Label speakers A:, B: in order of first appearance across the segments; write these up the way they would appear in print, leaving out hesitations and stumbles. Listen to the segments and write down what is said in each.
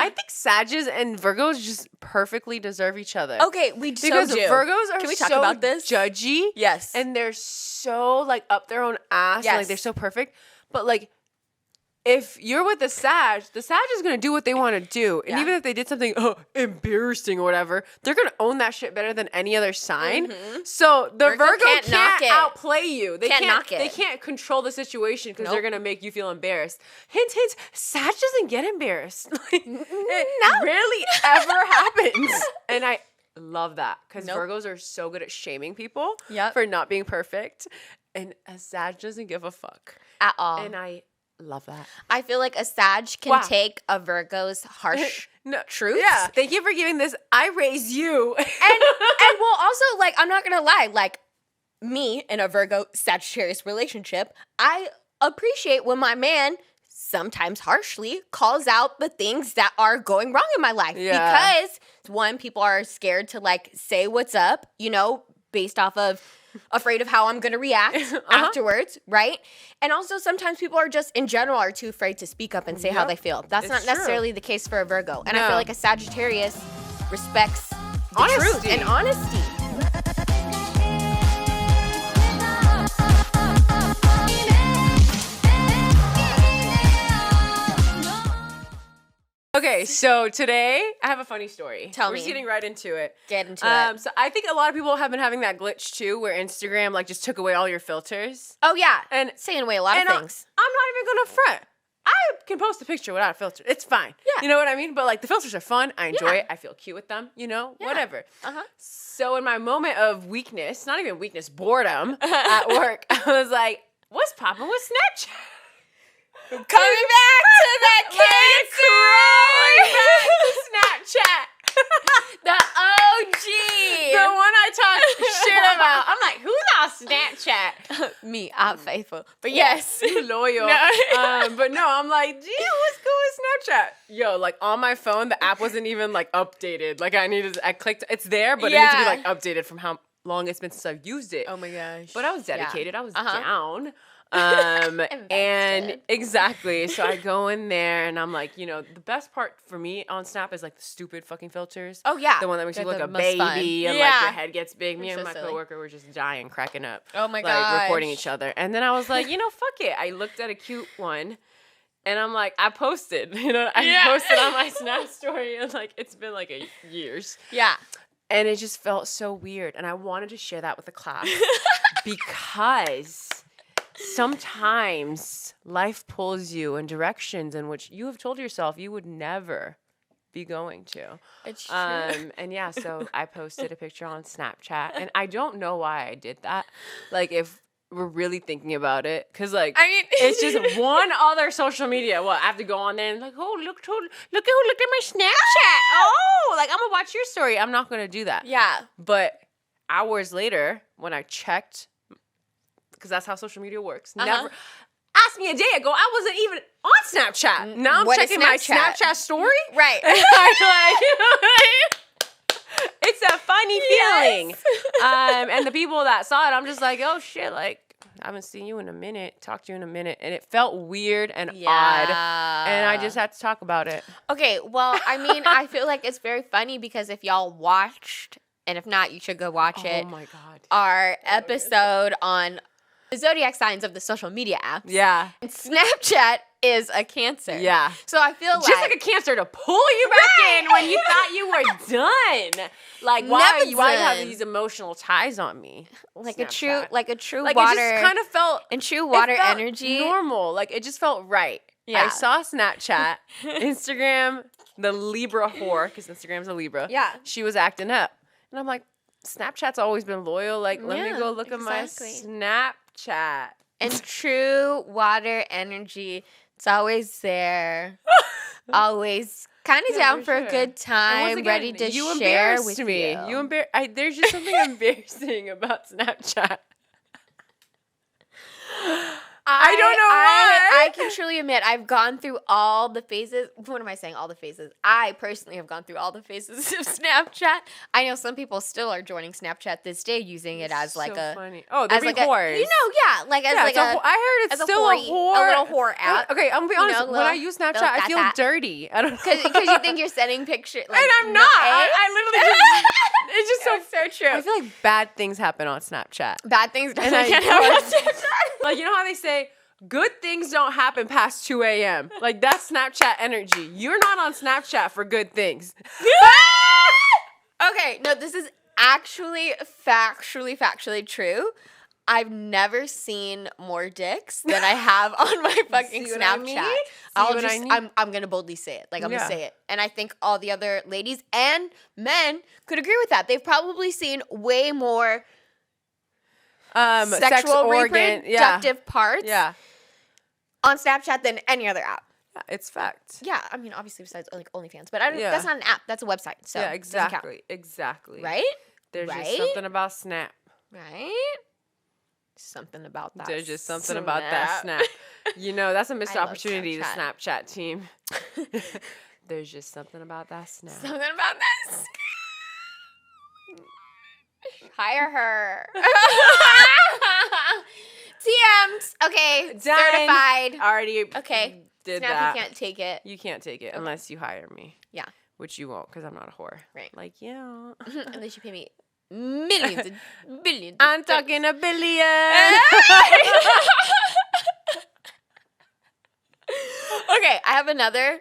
A: I think Sagittarius and Virgos just perfectly deserve each other.
B: Okay, we
A: because
B: so do.
A: Virgos are
B: Can we talk
A: so
B: about this?
A: judgy.
B: Yes.
A: And they're so like up their own ass.
B: Yes.
A: And, like they're so perfect. But like if you're with the Sag is going to do what they want to do. And even if they did something embarrassing or whatever, they're going to own that shit better than any other sign. Mm-hmm. So the Virgo can't outplay you. They can't knock it. They can't control the situation because they're going to make you feel embarrassed. Hint, hint, Sag doesn't get embarrassed. It rarely ever happens. And I love that because Virgos are so good at shaming people for not being perfect. And a Sag doesn't give a fuck.
B: At all.
A: And I love that.
B: I feel like a Sag can take a Virgo's harsh truths.
A: Yeah. Thank you for giving this. I raise you.
B: and well, also, like, I'm not going to lie. Like, me in a Virgo-Sagittarius relationship, I appreciate when my man sometimes harshly calls out the things that are going wrong in my life. Yeah. Because, one, people are scared to, like, say what's up, you know, based off of afraid of how I'm going to react afterwards, right? And also sometimes people are just, in general, are too afraid to speak up and say how they feel. That's not necessarily the case for a Virgo. And I feel like a Sagittarius respects the truth and honesty.
A: Okay, so today I have a funny story.
B: Tell me.
A: We're just getting right into it.
B: Get into it.
A: So I think a lot of people have been having that glitch too, where Instagram like just took away all your filters.
B: Oh yeah,
A: and
B: it's taking away a lot of things.
A: I'm not even gonna front. I can post a picture without a filter. It's fine. Yeah. You know what I mean? But like the filters are fun. I enjoy it. I feel cute with them. You know, whatever. So in my moment of weakness, not even weakness, boredom at work, I was like, "What's popping with Snapchat?"
B: Coming back to that Cancer!
A: Back to Snapchat.
B: The OG.
A: The one I talk shit about. I'm like, who's on Snapchat?
B: Me, I'm faithful. But yes.
A: You loyal. No. But no, I'm like, gee, what's cool with Snapchat? Yo, like on my phone, the app wasn't even like updated. Like I clicked, it's there, but it needs to be like updated from how long it's been since I've used it.
B: Oh my gosh.
A: But I was dedicated. I was down. And exactly. So I go in there and I'm like, you know, the best part for me on Snap is like the stupid fucking filters.
B: Oh yeah.
A: The one that makes you look like a baby and like your head gets big. Me and my coworker were just dying, cracking up.
B: Oh my god.
A: Like recording each other. And then I was like, you know, fuck it. I looked at a cute one and I'm like, I posted, you know, I posted on my Snap story and like it's been like years.
B: Yeah.
A: And it just felt so weird. And I wanted to share that with the class because sometimes life pulls you in directions in which you have told yourself you would never be going to.
B: It's true.
A: And yeah, so I posted a picture on Snapchat, and I don't know why I did that. Like, if we're really thinking about it, because like, I mean, it's just one other social media. Well, I have to go on there and like, oh, look at my Snapchat. Oh, like I'm gonna watch your story. I'm not gonna do that.
B: Yeah.
A: But hours later, when I checked, because that's how social media works. Never asked me a day ago. I wasn't even on Snapchat. Now I'm checking my Snapchat story.
B: Right.
A: It's a funny feeling. And the people that saw it, I'm just like, oh shit, like I haven't seen you in a minute, talked to you in a minute, and it felt weird and odd, and I just had to talk about it.
B: Okay, well, I mean, I feel like it's very funny because if y'all watched, and if not, you should go watch it.
A: Oh my god,
B: our episode on the zodiac signs of the social media apps.
A: Yeah.
B: And Snapchat is a Cancer.
A: Yeah.
B: So I feel
A: just like a Cancer to pull you back in when you thought you were done. Like why do you have these emotional ties on me?
B: Like
A: Snapchat.
B: a true
A: like
B: water.
A: It just kind of felt
B: and true water energy.
A: Normal. Like it just felt right. Yeah. I saw Snapchat, Instagram, the Libra whore, because Instagram's a Libra.
B: Yeah.
A: She was acting up. And I'm like, Snapchat's always been loyal. Like, let me go look at my Snapchat.
B: And true water energy, it's always there. Always kind of down for a good time, again, ready to share with
A: me. There's just something embarrassing about Snapchat. I don't know why.
B: I can truly admit I've gone through all the phases. What am I saying? All the phases. I personally have gone through all the phases of Snapchat. I know some people still are joining Snapchat this day, using it as like a
A: funny. Oh, they're
B: like
A: whores.
B: I
A: heard it's still a
B: little whore app.
A: Okay, I'm gonna be honest. When I use Snapchat, I feel dirty. I don't know
B: because you think you're sending pictures,
A: and I'm not. I literally just. It's just
B: so true.
A: I feel like bad things happen on Snapchat.
B: Bad things definitely can happen on Snapchat.
A: Like, you know how they say, good things don't happen past 2 a.m.? Like, that's Snapchat energy. You're not on Snapchat for good things.
B: Okay, no, this is actually factually true. I've never seen more dicks than I have on my fucking Snapchat. I'm gonna boldly say it. Like, I'm gonna say it. And I think all the other ladies and men could agree with that. They've probably seen way more sexual reproductive parts on Snapchat than any other app.
A: Yeah, it's fact.
B: Yeah, I mean, obviously besides like OnlyFans, but that's not an app. That's a website. So
A: yeah, exactly.
B: Right?
A: There's just something about Snap.
B: Right? Something about that.
A: There's just something about that Snap. You know, that's a missed opportunity to Snapchat team. There's just something about that Snap.
B: Something about this. Hire her. TMs. Okay.
A: Done.
B: Certified.
A: Already
B: okay.
A: Did
B: Snap,
A: that.
B: you can't take it.
A: You can't take it unless you hire me.
B: Yeah.
A: Which you won't because I'm not a whore.
B: Right.
A: Like, yeah.
B: Unless you pay me millions and billions.
A: I'm talking a billion.
B: Okay, I have another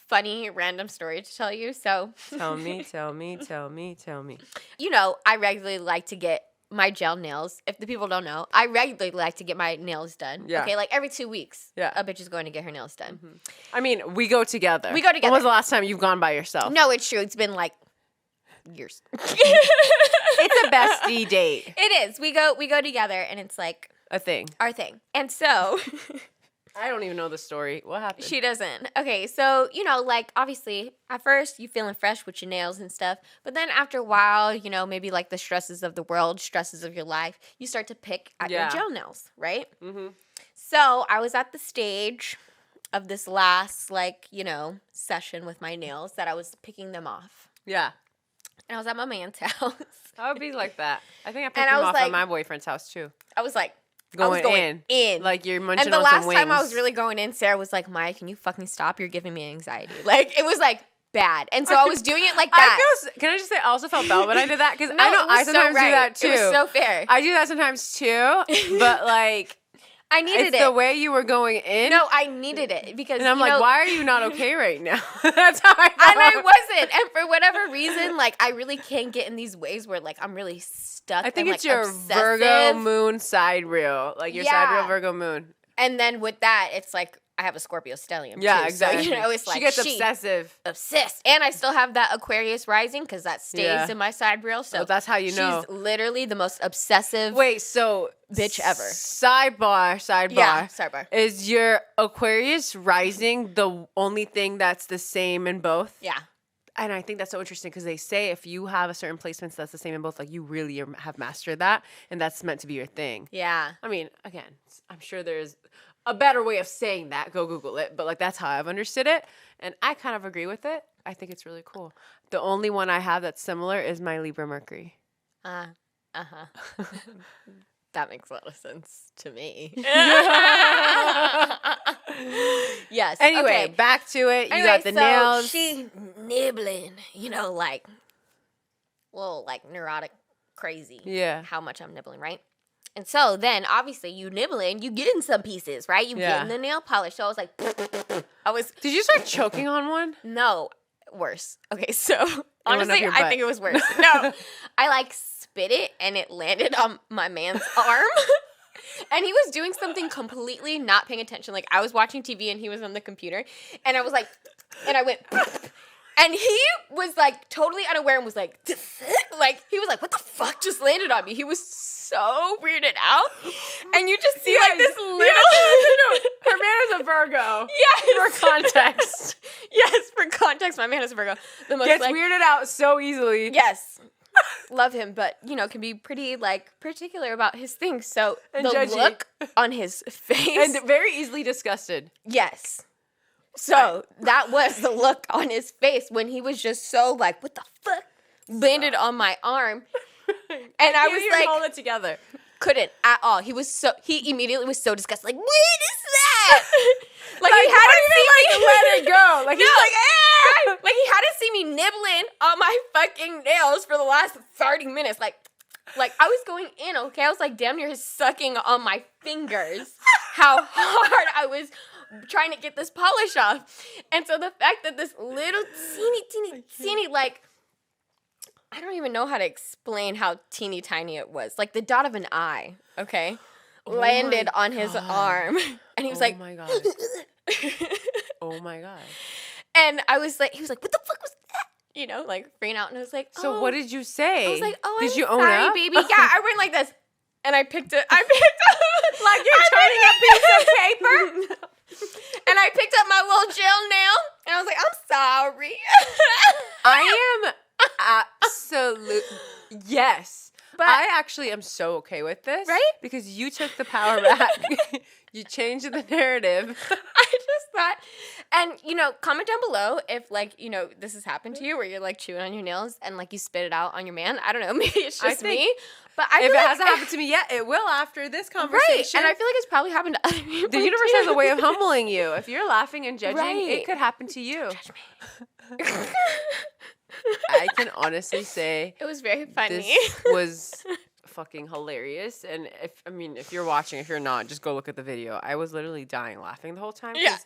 B: funny random story to tell you. So
A: tell me.
B: You know, I regularly like to get my gel nails. If the people don't know, I regularly like to get my nails done.
A: Yeah.
B: Okay, like every 2 weeks.
A: Yeah.
B: A bitch is going to get her nails done.
A: Mm-hmm. I mean, we go together.
B: We go together.
A: When was the last time you've gone by yourself?
B: No, it's true. It's been like years.
A: It's a bestie date.
B: It is. We go together, and it's like
A: a thing.
B: Our thing. And so
A: I don't even know the story. What happened?
B: She doesn't. Okay, so, you know, like, obviously, at first, you feeling fresh with your nails and stuff. But then after a while, you know, maybe like the stresses of the world, stresses of your life, you start to pick at your gel nails, right? Mm-hmm. So I was at the stage of this last, like, you know, session with my nails that I was picking them off.
A: Yeah.
B: And I was at my man's house.
A: I would be like that. I think I picked them off at my boyfriend's house, too.
B: I was like,
A: Going in. Like you're munching on some wings.
B: And the last time I was really going in, Sarah was like, Maya, can you fucking stop? You're giving me anxiety. Like, it was like bad. And so I was doing it like that.
A: Can I just say I also felt bad when I did that? Because I know I sometimes do that too.
B: It was so fair.
A: I do that sometimes too. But like,
B: I needed it.
A: The way you were going in.
B: No, I needed it because.
A: And I'm like, why are you not okay right now? That's how I felt.
B: And I wasn't. And for whatever reason, like, I really can't get in these ways where, like, I'm really stuck.
A: I think
B: and,
A: it's
B: like,
A: your
B: obsessive.
A: Virgo moon sidereal. Like, your sidereal Virgo moon.
B: And then with that, it's like, I have a Scorpio stellium.
A: Yeah,
B: too.
A: exactly.
B: So, you know, it's like
A: she gets obsessive.
B: Obsessed. And I still have that Aquarius rising because that stays in my sidereal. So
A: that's how you know.
B: She's literally the most obsessive bitch ever.
A: Sidebar.
B: Yeah, sidebar.
A: Is your Aquarius rising the only thing that's the same in both?
B: Yeah.
A: And I think that's so interesting because they say if you have a certain placements that's the same in both, like you really have mastered that and that's meant to be your thing.
B: Yeah.
A: I mean, again, I'm sure there's a better way of saying that. Go Google it. But like that's how I've understood it. And I kind of agree with it. I think it's really cool. The only one I have that's similar is my Libra Mercury.
B: That makes a lot of sense to me. Yes.
A: Anyway, back to it. You got the nails.
B: She nibbling, you know, like, well, like neurotic, crazy.
A: Yeah.
B: How much I'm nibbling, right? And so then, obviously, you nibbling, you get in some pieces, right? You get in the nail polish. So I was like, Did
A: you start choking on one?
B: No, worse. Okay, so honestly, I think it was worse. No, I like spit it and it landed on my man's arm. And he was doing something completely not paying attention. Like, I was watching TV and he was on the computer. And I was like, and I went, and he was like totally unaware and was like, he was like, what the fuck just landed on me? He was so weirded out. And you just see like this little.
A: Her man is a Virgo.
B: Yes.
A: For context.
B: Yes, for context, my man is a Virgo. The most
A: gets weirded out so easily.
B: Yes. love him, but you know, can be pretty like particular about his things. So
A: And
B: the
A: judgy.
B: look on his face,
A: And very easily disgusted.
B: yes. So that was the look on his face when he was just so like, what the fuck, landed on my arm, and I was like,
A: hold it together.
B: couldn't at all. He immediately was so disgusted. Like, what is that? Like he hadn't seen me
A: let it go. Like, he's like,
B: right. Like he hadn't seen me nibbling on my fucking nails for the last 30 minutes. Like I was going in, okay? I was like damn near sucking on my fingers. How hard I was trying to get this polish off. And so the fact that this little teeny, like, I don't even know how to explain how teeny tiny it was. Like the dot of an eye, okay? Landed on his arm. And he was like,
A: oh my God. Oh my God.
B: And I was like, he was like, what the fuck was that? You know, like freaking out. And I was like, oh.
A: So what did you say?
B: I was like, oh,
A: did
B: I'm
A: you own
B: sorry,
A: up?
B: baby. Yeah, I went like this. And I picked up like
A: You're turning a piece of paper.
B: and I picked up my little gel nail. And I was like, I'm sorry.
A: I am absolute. Yes.
B: But
A: I actually am so okay with this.
B: Right?
A: Because you took the power back. You changed the narrative.
B: I just thought, and you know, comment down below if like, you know, this has happened to you where you're like chewing on your nails and like you spit it out on your man. I don't know, maybe it's just me. But I
A: if
B: feel
A: it
B: like,
A: hasn't happened to me yet, it will after this conversation.
B: right. And I feel like it's probably happened to other people.
A: The universe has a way of humbling you. If you're laughing and judging,
B: Right.
A: it could happen to you.
B: Judge me.
A: I can honestly say
B: It was very funny.
A: this was fucking hilarious. And if you're watching, if you're not, just go look at the video. I was literally dying laughing the whole time.
B: Yeah.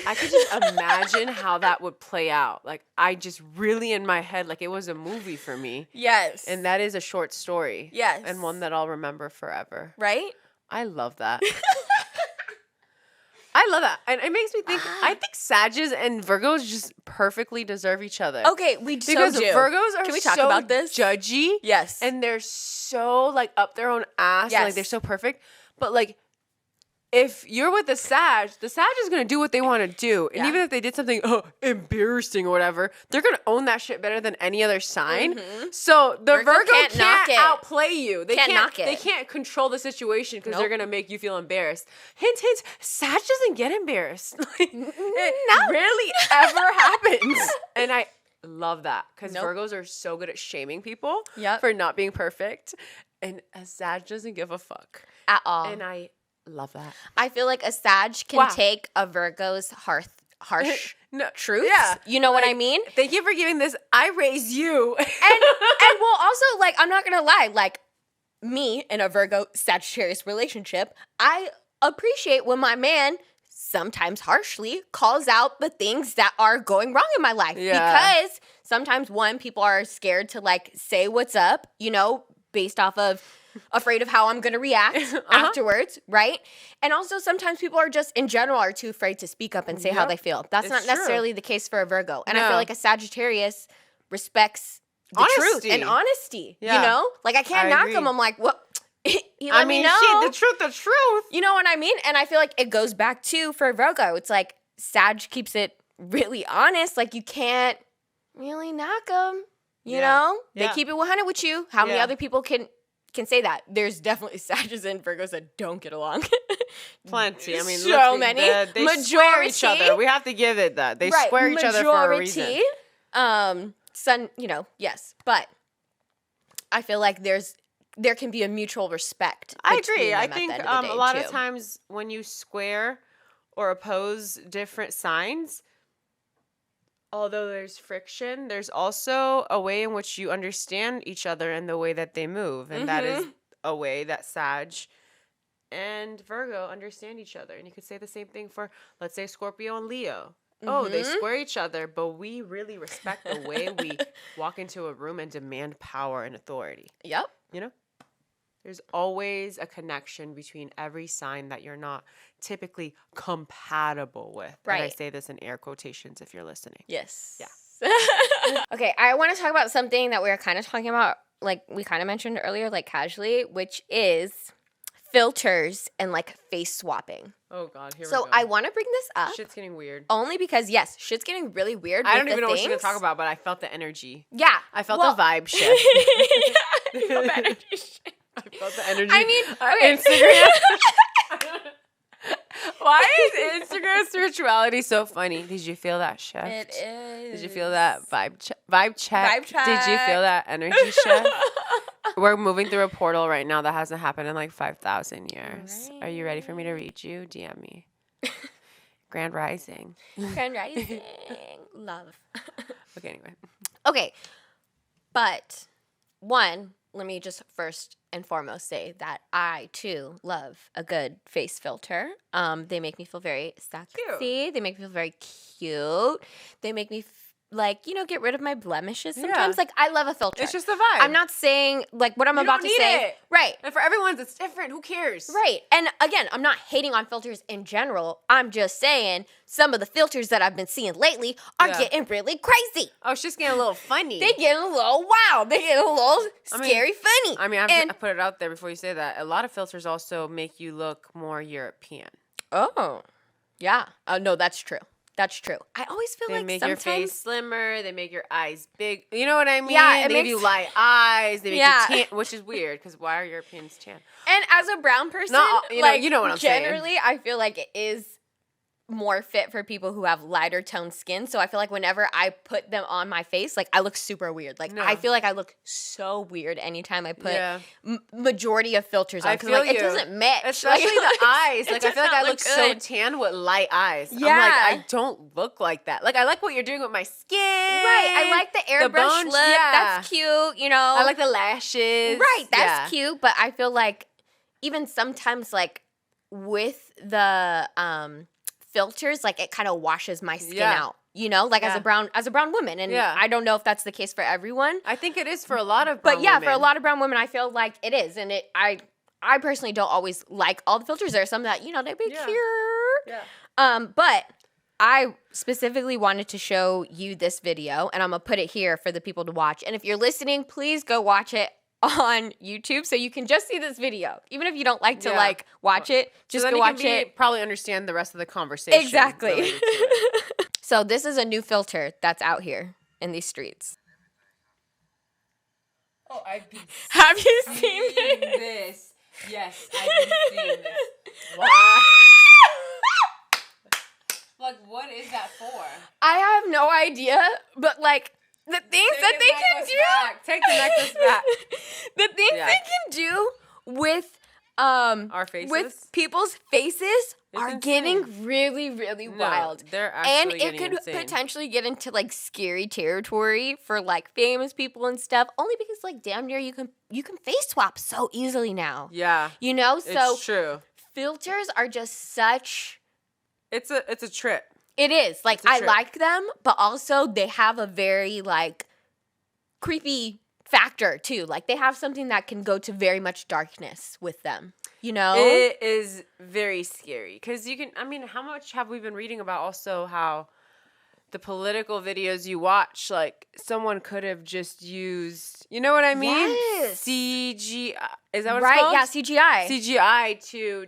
A: I could just imagine how that would play out. Like, I just really in my head, like it was a movie for me.
B: Yes.
A: And that is a short story.
B: Yes.
A: And one that I'll remember forever.
B: Right?
A: I love that. I love that. And it makes me think, I think Sages and Virgos just perfectly deserve each other.
B: Okay, we
A: Because
B: so do.
A: Virgos are
B: Can we talk
A: so
B: about this?
A: judgy.
B: Yes.
A: And they're so, like, up their own ass. And,
B: Yes.
A: like, they're so perfect. But, like, if you're with the Sag is going to do what they want to do. And
B: Yeah.
A: even if they did something embarrassing or whatever, they're going to own that shit better than any other sign. So the Virgo
B: can't knock it.
A: outplay you. They
B: Can't knock it.
A: They can't control the situation because they're
B: Nope.
A: going to make you feel embarrassed. Hint, hint, Sag doesn't get embarrassed. It
B: No.
A: rarely ever happens. And I love that because
B: Nope.
A: Virgos are so good at shaming people
B: Yep.
A: for not being perfect. And a Sag doesn't give a fuck.
B: At all.
A: And I love that.
B: I feel like a Sag can
A: Wow.
B: take a Virgo's harsh
A: No,
B: truths.
A: Yeah.
B: You know what I
A: Like,
B: mean?
A: Thank you for giving this. I raise you.
B: And well, also, like, I'm not gonna lie, like, me in a Virgo Sagittarius relationship, I appreciate when my man sometimes harshly calls out the things that are going wrong in my life.
A: Yeah.
B: Because sometimes, one, people are scared to, like, say what's up, you know, based off of afraid of how I'm gonna react afterwards, right? And also sometimes people are just in general are too afraid to speak up and say how
A: Yep.
B: they feel. That's
A: It's
B: not
A: true.
B: necessarily the case for a Virgo. And I
A: No.
B: feel like a Sagittarius respects the truth
A: Honesty.
B: and honesty.
A: Yeah.
B: You know? Like I can't
A: I
B: knock
A: agree.
B: him. I'm like, well, he let me know.
A: shit, the truth.
B: You know what I mean? And I feel like it goes back to for Virgo. It's like Sag keeps it really honest. Like you can't really knock them. You
A: Yeah.
B: know?
A: Yeah.
B: They keep it 100 with you. How many
A: Yeah.
B: other people can say that? There's definitely Sages and Virgos that don't get along.
A: Plenty. I mean,
B: So
A: look,
B: many.
A: They square each
B: Majority.
A: other. We have to give it that. They square each other for a reason.
B: Son, you know, yes. But I feel like there can be a mutual respect.
A: I
B: between
A: agree.
B: them
A: I
B: at the
A: think
B: end of the
A: a
B: day,
A: lot
B: too.
A: of times when you square or oppose different signs, although there's friction, there's also a way in which you understand each other and the way that they move. And that is a way that Sag and Virgo understand each other. And you could say the same thing for, let's say, Scorpio and Leo. Oh, they square each other, but we really respect the way we walk into a room and demand power and authority.
B: Yep.
A: You know? There's always a connection between every sign that you're not typically compatible with. And I
B: Right.
A: say this in air quotations if you're listening.
B: Yes.
A: Yeah.
B: Okay, I want to talk about something that we were kind of talking about, like we kind of mentioned earlier, like casually, which is filters and like face swapping.
A: Oh God, here we
B: So
A: go.
B: I want to bring this up
A: Shit's getting weird.
B: only because yes, shit's getting really weird.
A: I
B: with
A: don't even know what she's
B: things.
A: gonna talk about, but I felt the energy.
B: Yeah,
A: I felt the vibe shift.
B: I felt the energy shift.
A: I felt the energy.
B: I mean, okay.
A: Instagram. Why is Instagram spirituality so funny? Did you feel that shift?
B: It is.
A: Did you feel that vibe check? Vibe check.
B: Vibe check.
A: Did you feel that energy shift? We're moving through a portal right now that hasn't happened in like 5,000 years. Right. Are you ready for me to read you? DM me. Grand Rising.
B: Grand Rising. Love.
A: Okay, anyway.
B: Okay. But one, let me just first and foremost say that I too love a good face filter. They make me feel very sexy.
A: Cute.
B: They make me feel very cute. They make me get rid of my blemishes sometimes.
A: Yeah.
B: Like, I love a filter.
A: It's just the vibe.
B: I'm not saying like what I'm
A: You
B: about
A: don't
B: to
A: need
B: say.
A: it.
B: Right.
A: And for everyone's, it's different. Who cares?
B: Right. And again, I'm not hating on filters in general. I'm just saying some of the filters that I've been seeing lately are getting really crazy.
A: Oh, it's just getting a little funny.
B: They get a little wild. They get a little scary funny.
A: I mean, I put it out there before you say that. A lot of filters also make you look more European.
B: Oh. Yeah. No, that's true. That's true. I always feel
A: They
B: like
A: make
B: sometimes
A: your face slimmer. They make your eyes big. You know what I mean?
B: Yeah, it
A: they
B: makes
A: give you light eyes. They make
B: Yeah.
A: you tan, which is weird because why are Europeans tan?
B: And as a brown person,
A: No, you know what I'm saying.
B: Generally, I feel like it is more fit for people who have lighter toned skin. So I feel like whenever I put them on my face, like I look super weird. Like I feel like I look so weird anytime I put majority of filters on.
A: I
B: Because
A: feel
B: like,
A: you.
B: it doesn't match.
A: Especially
B: like,
A: the eyes. Like I feel like I look so
B: good.
A: tan with light eyes.
B: Yeah.
A: I'm like, I don't look like that. Like I like what you're doing with my skin.
B: Right. I like the airbrush
A: bones,
B: look.
A: yeah.
B: That's cute. You know.
A: I like the lashes.
B: Right. That's cute. But I feel like even sometimes like with the filters, like it kind of washes my skin out. You know, like as a brown woman, and I don't know if that's the case for everyone.
A: I think it is for a lot of brown
B: but yeah,
A: women.
B: for a lot of brown women, I feel like it is, and I personally don't always like all the filters. There are some that they be cute. Yeah. But I specifically wanted to show you this video, and I'm gonna put it here for the people to watch. And if you're listening, please go watch it on YouTube so you can just see this video. Even if you don't like to like watch it, just
A: so
B: go watch it.
A: Probably understand the rest of the conversation.
B: Exactly. So this is a new filter that's out here in these streets.
A: Oh, I've been
B: Have you seen
A: this? Yes, I've been seeing this. Wow. Like, what is that for?
B: I have no idea, but like the things that they can do.
A: Back. Take the necklace back.
B: The things they can do with
A: our faces,
B: with people's faces are
A: insane.
B: getting really, really wild.
A: They're actually
B: and it could potentially get into like scary territory for like famous people and stuff. Only because like damn near you can face swap so easily now.
A: Yeah,
B: you know. So
A: it's true.
B: Filters are just such.
A: It's a trip.
B: It is like I like them, but also they have a very like creepy factor too. Like they have something that can go to very much darkness with them. You know,
A: it is very scary because you can. I mean, how much have we been reading about also how the political videos you watch, like someone could have just used, you know what I mean?
B: Yes.
A: CGI. Is that what
B: right?
A: it's called?
B: Yeah, CGI.
A: CGI to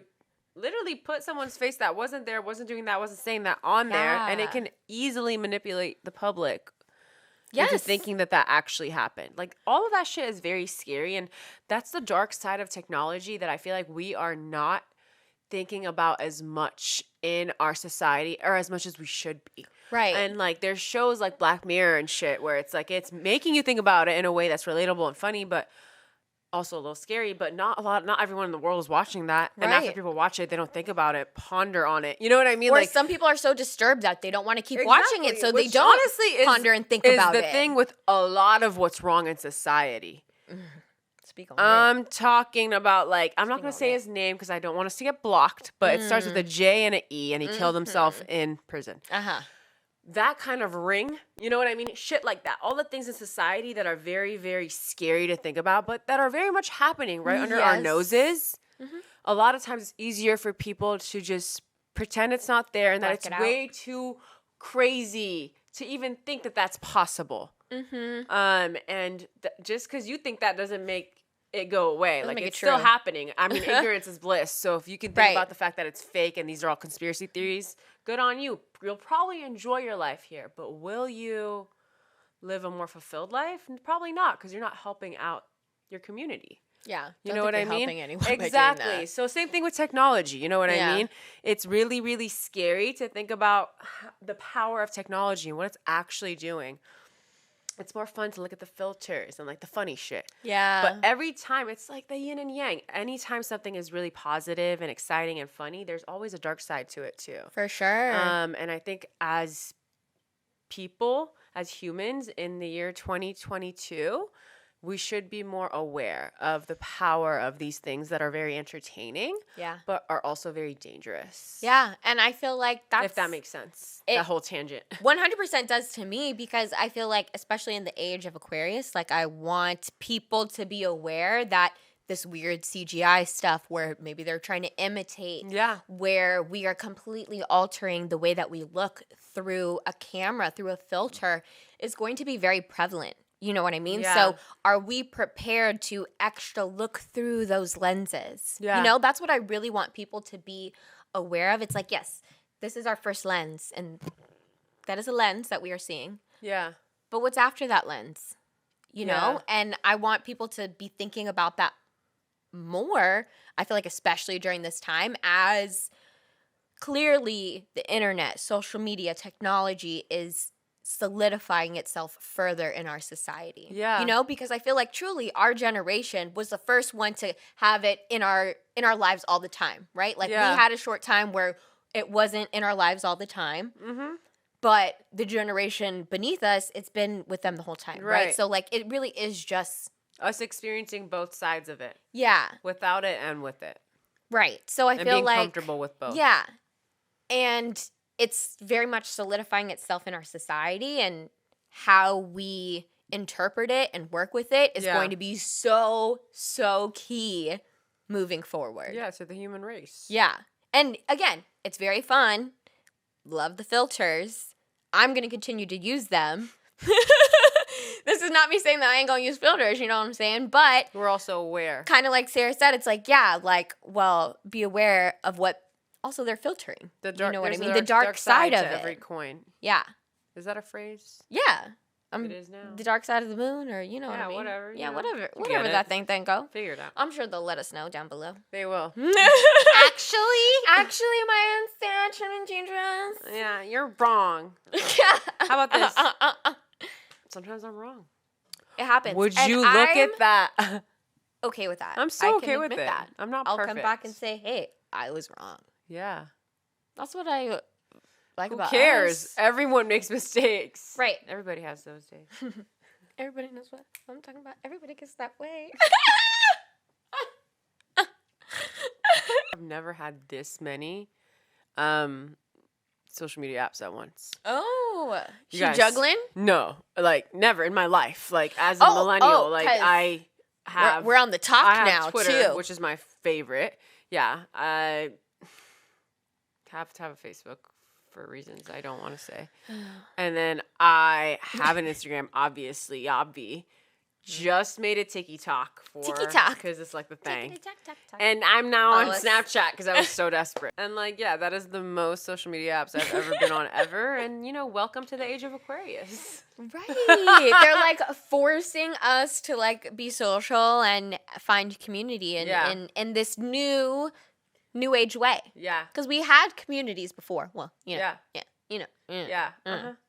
A: literally put someone's face that wasn't there, wasn't doing that, wasn't saying that on there, and it can easily manipulate the public into thinking that actually happened. Like, all of that shit is very scary, and that's the dark side of technology that I feel like we are not thinking about as much in our society, or as much as we should be.
B: Right.
A: And, like, there's shows like Black Mirror and shit where it's, like, it's making you think about it in a way that's relatable and funny, but also a little scary, but not everyone in the world is watching that.
B: Right.
A: And after people watch it, they don't think about it, ponder on it. You know what I mean?
B: Or
A: like,
B: some people are so disturbed that they don't want to keep watching it, so they
A: which
B: don't
A: honestly
B: ponder and think about it.
A: Is the thing with a lot of what's wrong in society.
B: Speak on
A: I'm talking about, like, I'm not going to say his name because I don't want us to get blocked, but it starts with a J and an E, and he killed himself in prison.
B: Uh-huh.
A: That kind of ring, you know what I mean? Shit like that. All the things in society that are very, very scary to think about, but that are very much happening right under our noses. Mm-hmm. A lot of times it's easier for people to just pretend it's not there and that it's way too crazy to even think that that's possible. Mm-hmm. And just because you think that doesn't make it go away. Like, it's still happening. I mean, ignorance is bliss. So if you can think about the fact that it's fake and these are all conspiracy theories, good on you. You'll probably enjoy your life here, but will you live a more fulfilled life? Probably not, because you're not helping out your community.
B: Yeah.
A: You know what I mean?
B: Anyone
A: exactly. So same thing with technology. You know what I mean? It's really, really scary to think about the power of technology and what it's actually doing. It's more fun to look at the filters and like the funny shit.
B: Yeah.
A: But every time it's like the yin and yang. Anytime something is really positive and exciting and funny, there's always a dark side to it too.
B: For sure.
A: And I think as people, as humans in the year 2022, we should be more aware of the power of these things that are very entertaining, but are also very dangerous.
B: Yeah, and I feel like that's...
A: If that makes sense, that whole tangent.
B: 100% does to me, because I feel like, especially in the age of Aquarius, like I want people to be aware that this weird CGI stuff where maybe they're trying to imitate, where we are completely altering the way that we look through a camera, through a filter, is going to be very prevalent. You know what I mean? Yeah. So are we prepared to extra look through those lenses? Yeah. You know, that's what I really want people to be aware of. It's like, yes, this is our first lens, and that is a lens that we are seeing. Yeah. But what's after that lens? You know? And I want people to be thinking about that more, I feel like, especially during this time, as clearly the internet, social media, technology is solidifying itself further in our society. Yeah. You know, because I feel like truly our generation was the first one to have it in our lives all the time, right? Like we had a short time where it wasn't in our lives all the time. Mm-hmm. But the generation beneath us, it's been with them the whole time, right? So like it really is just
A: us experiencing both sides of it.
B: Yeah.
A: Without it and with it.
B: Right. So I feel
A: being
B: like
A: comfortable with both.
B: Yeah. And it's very much solidifying itself in our society, and how we interpret it and work with it is going to be so, so key moving forward.
A: Yeah, to the human race.
B: Yeah. And again, it's very fun. Love the filters. I'm going to continue to use them. This is not me saying that I ain't going to use filters, you know what I'm saying? But
A: we're also aware.
B: Kind of like Sarah said, it's like, well, be aware of what also they're filtering. You know what I mean? The dark side of it.
A: Every coin.
B: Yeah.
A: Is that a phrase?
B: Yeah.
A: It is now.
B: The dark side of the moon, or you know what I mean?
A: Whatever.
B: Yeah, whatever that thing go.
A: Figure it out.
B: I'm sure they'll let us know down below.
A: They will.
B: Actually, my Insta, CharmedanDangerous.
A: Yeah, you're wrong. How about this? Sometimes I'm wrong.
B: It happens.
A: Would you look at that?
B: Okay with that.
A: I'm so okay with it.
B: That.
A: I'm not
B: perfect.
A: I'll come
B: back and say, hey, I was wrong.
A: Yeah.
B: That's what I like about us.
A: Who cares? Everyone makes mistakes.
B: Right.
A: Everybody has those days.
B: Everybody knows what I'm talking about. Everybody gets that way.
A: I've never had this many social media apps at once.
B: Oh. You juggling?
A: No. Like, never in my life. Like, as a millennial, like, I have...
B: We're on the top now,
A: Twitter,
B: too.
A: which is my favorite. Yeah. I have to have a Facebook for reasons I don't want to say. And then I have an Instagram, obviously. Just made a TikTok for...
B: TikTok.
A: Because it's like the thing. And I'm now on Snapchat because I was so desperate. And like, yeah, that is the most social media apps I've ever been on ever. And, you know, welcome to the age of Aquarius.
B: Right. They're like forcing us to like be social and find community in this new age way. Yeah. Because we had communities before. Well, you know. Yeah. You know.
A: Yeah.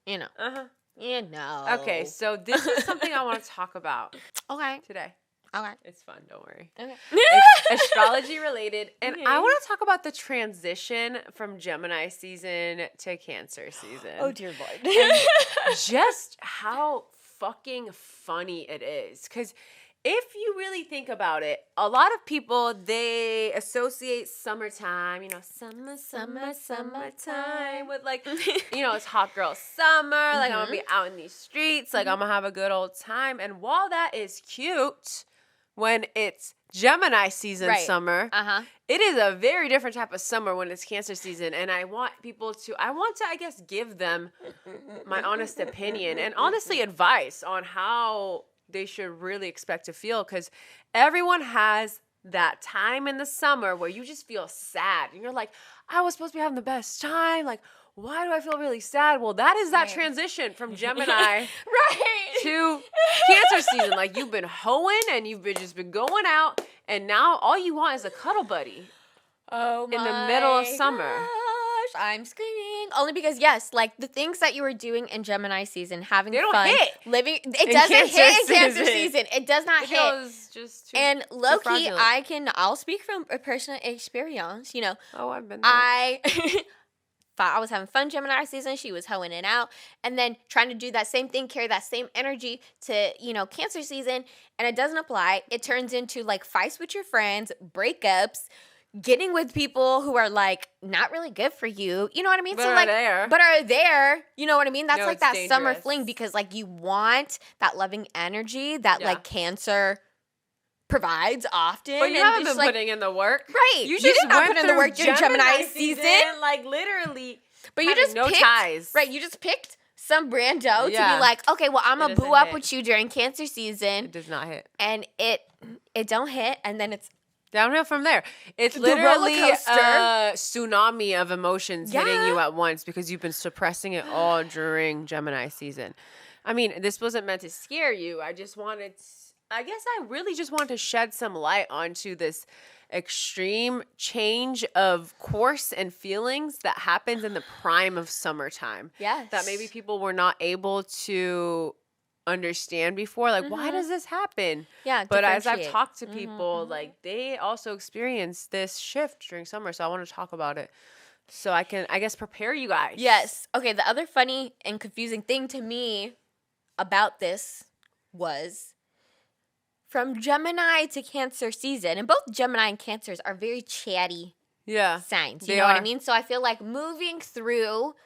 B: You know. You know.
A: Okay, so this is something I want to talk about.
B: Okay.
A: Today.
B: Okay.
A: It's fun, don't worry.
B: Okay.
A: It's astrology related. And I want to talk about the transition from Gemini season to Cancer season.
B: Oh, dear Lord.
A: And just how fucking funny it is. Because if you really think about it, a lot of people, they associate summertime, you know, summertime with like, you know, it's hot girl summer, like I'm gonna be out in these streets, like I'm gonna have a good old time. And while that is cute, when it's Gemini season summer, it is a very different type of summer when it's Cancer season. And I want to, I guess, give them my honest opinion and honestly advice on how they should really expect to feel, because everyone has that time in the summer where you just feel sad and you're like, I was supposed to be having the best time. Like, why do I feel really sad? Well, that is that transition from Gemini to Cancer season. Like, you've been hoeing and you've just been going out, and now all you want is a cuddle buddy.
B: Oh my
A: in the middle of summer.
B: Gosh, I'm screaming. Only because, yes, like the things that you were doing in Gemini season, having
A: They don't
B: fun,
A: hit
B: living, it
A: in
B: doesn't
A: Cancer
B: hit in Cancer
A: season.
B: season. It does not hit.
A: Feels just too,
B: And low
A: too
B: key,
A: fraudulent.
B: I'll speak from a personal experience. You know,
A: Oh, I've been there.
B: I thought I was having fun Gemini season. She was hoeing it out, and then trying to do that same thing, carry that same energy to, you know, Cancer season, and it doesn't apply. It turns into like fights with your friends, breakups, getting with people who are like not really good for you. You know what I mean?
A: But
B: so
A: are
B: like,
A: there.
B: but are there? You know what I mean? That's
A: No,
B: like
A: it's
B: that summer
A: dangerous.
B: fling, because like you want that loving energy that like Cancer provides often.
A: But you
B: and
A: haven't
B: just,
A: been
B: like,
A: putting in the work.
B: right.
A: You
B: You
A: just
B: did not
A: went
B: put in the
A: through
B: work during Gemini season.
A: Like, literally.
B: But you
A: having
B: just
A: no
B: picked,
A: ties.
B: right? You just picked some brando to
A: Yeah.
B: be like, okay, well, I'm
A: It
B: gonna boo
A: doesn't
B: up
A: hit.
B: with you during Cancer season,
A: It does not hit.
B: and it don't hit, and then it's
A: Downhill from there. It's
B: The
A: literally
B: roller coaster.
A: a tsunami of emotions hitting
B: Yeah.
A: you at once because you've been suppressing it all during Gemini season. I mean, this wasn't meant to scare you. I guess I really just want to shed some light onto this extreme change of course and feelings that happens in the prime of summertime.
B: yes,
A: That maybe people were not able to understand before. Like, why does this happen?
B: yeah.
A: But as I've
B: differentiate.
A: talked to people, like, they also experience this shift during summer. So I want to talk about it so I can, I guess, prepare you guys.
B: Yes. Okay. The other funny and confusing thing to me about this was from Gemini to Cancer season, and both Gemini and Cancers are very chatty
A: Yeah.
B: signs. You
A: They
B: know what I
A: are.
B: mean? So I feel like moving through